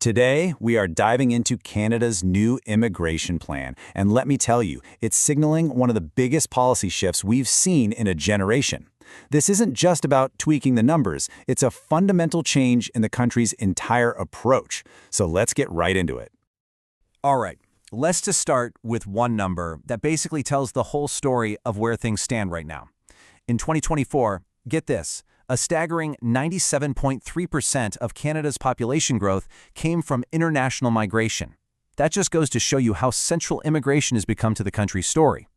Today, we are diving into Canada's new immigration plan, and let me tell you, it's signaling one of the biggest policy shifts we've seen in a generation. This isn't just about tweaking the numbers, it's a fundamental change in the country's entire approach. So let's get right into it. All right, let's just start with one number that basically tells the whole story of where things stand right now. In 2024, get this, a staggering 97.3% of Canada's population growth came from international migration. That just goes to show you how central immigration has become to the country's story.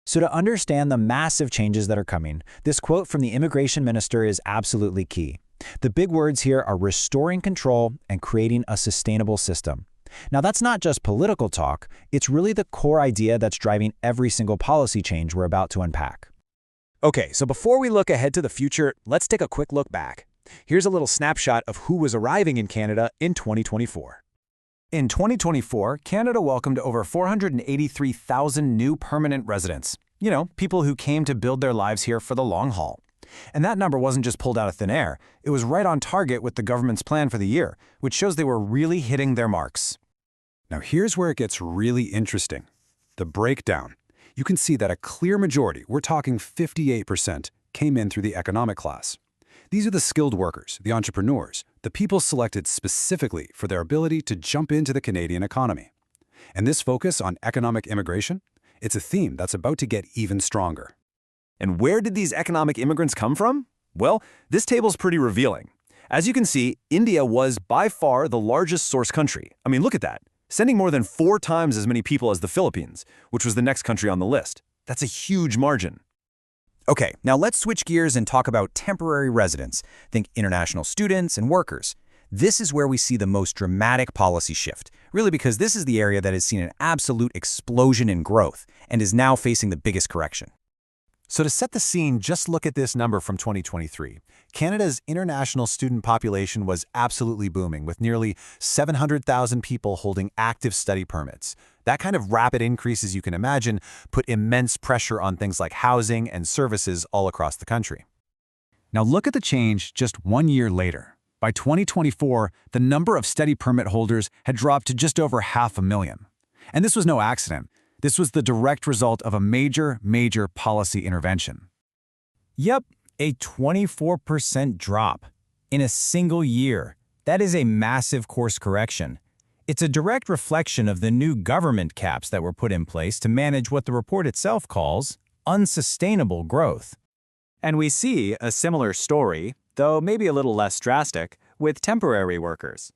So to understand the massive changes that are coming, this quote from the immigration minister is absolutely key. The big words here are restoring control and creating a sustainable system. Now that's not just political talk, it's really the core idea that's driving every single policy change we're about to unpack. Okay, so before we look ahead to the future, let's take a quick look back. Here's a little snapshot of who was arriving in Canada in 2024. In 2024, Canada welcomed over 483,000 new permanent residents. You know, people who came to build their lives here for the long haul. And that number wasn't just pulled out of thin air. It was right on target with the government's plan for the year, which shows they were really hitting their marks. Now here's where it gets really interesting. The breakdown. You can see that a clear majority, we're talking 58%, came in through the economic class. These are the skilled workers, the entrepreneurs, the people selected specifically for their ability to jump into the Canadian economy. And this focus on economic immigration, it's a theme that's about to get even stronger. And where did these economic immigrants come from? Well, this table's pretty revealing. As you can see, India was by far the largest source country. I mean, look at that. Sending more than 4 times as many people as the Philippines, which was the next country on the list. That's a huge margin. Okay, now let's switch gears and talk about temporary residents. Think international students and workers. This is where we see the most dramatic policy shift, really because this is the area that has seen an absolute explosion in growth and is now facing the biggest correction. So to set the scene, just look at this number from 2023. Canada's international student population was absolutely booming, with nearly 700,000 people holding active study permits. That kind of rapid increase, as you can imagine, put immense pressure on things like housing and services all across the country. Now look at the change just 1 year later. By 2024, the number of study permit holders had dropped to just over 500,000. And this was no accident. This was the direct result of a major policy intervention. Yep, a 24% drop in a single year. That is a massive course correction. It's a direct reflection of the new government caps that were put in place to manage what the report itself calls unsustainable growth. And we see a similar story, though maybe a little less drastic, with temporary workers.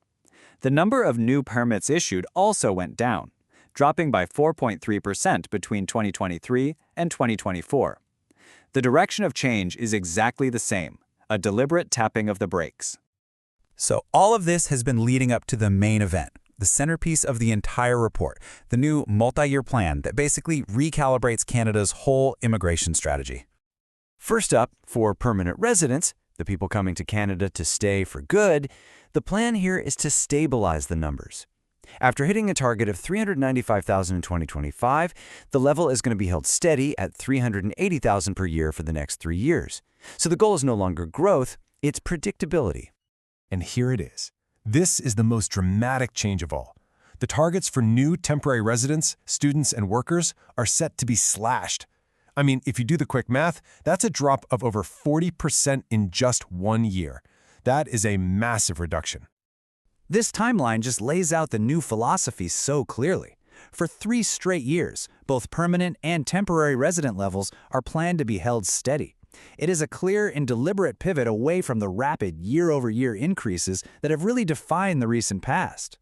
The number of new permits issued also went down, dropping by 4.3% between 2023 and 2024. The direction of change is exactly the same, a deliberate tapping of the brakes. So all of this has been leading up to the main event, the centerpiece of the entire report, the new multi-year plan that basically recalibrates Canada's whole immigration strategy. First up, for permanent residents, the people coming to Canada to stay for good, the plan here is to stabilize the numbers. After hitting a target of 395,000 in 2025, the level is going to be held steady at 380,000 per year for the next 3 years. So the goal is no longer growth, it's predictability. And here it is. This is the most dramatic change of all. The targets for new temporary residents, students, and workers are set to be slashed. I mean, if you do the quick math, that's a drop of over 40% in just 1 year. That is a massive reduction. This timeline just lays out the new philosophy so clearly. For 3 straight years, both permanent and temporary resident levels are planned to be held steady. It is a clear and deliberate pivot away from the rapid year-over-year increases that have really defined the recent past.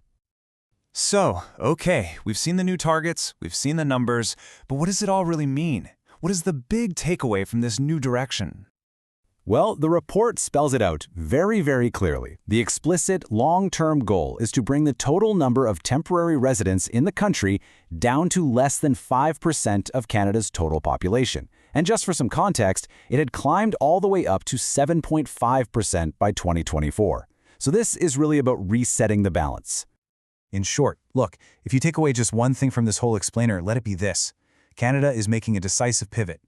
So, okay, we've seen the new targets, we've seen the numbers, but what does it all really mean? What is the big takeaway from this new direction? Well, the report spells it out very clearly. The explicit long-term goal is to bring the total number of temporary residents in the country down to less than 5% of Canada's total population. And just for some context, it had climbed all the way up to 7.5% by 2024. So this is really about resetting the balance. In short, look, if you take away just one thing from this whole explainer, let it be this. Canada is making a decisive pivot.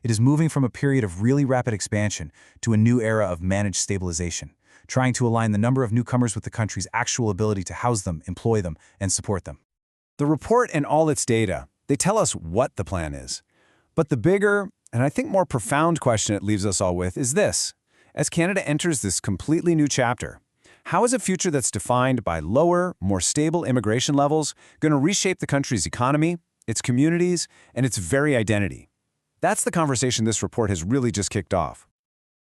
It is moving from a period of really rapid expansion to a new era of managed stabilization, trying to align the number of newcomers with the country's actual ability to house them, employ them, and support them. The report and all its data, they tell us what the plan is. But the bigger, and I think more profound question it leaves us all with is this. As Canada enters this completely new chapter, how is a future that's defined by lower, more stable immigration levels going to reshape the country's economy, its communities, and its very identity? That's the conversation this report has really just kicked off.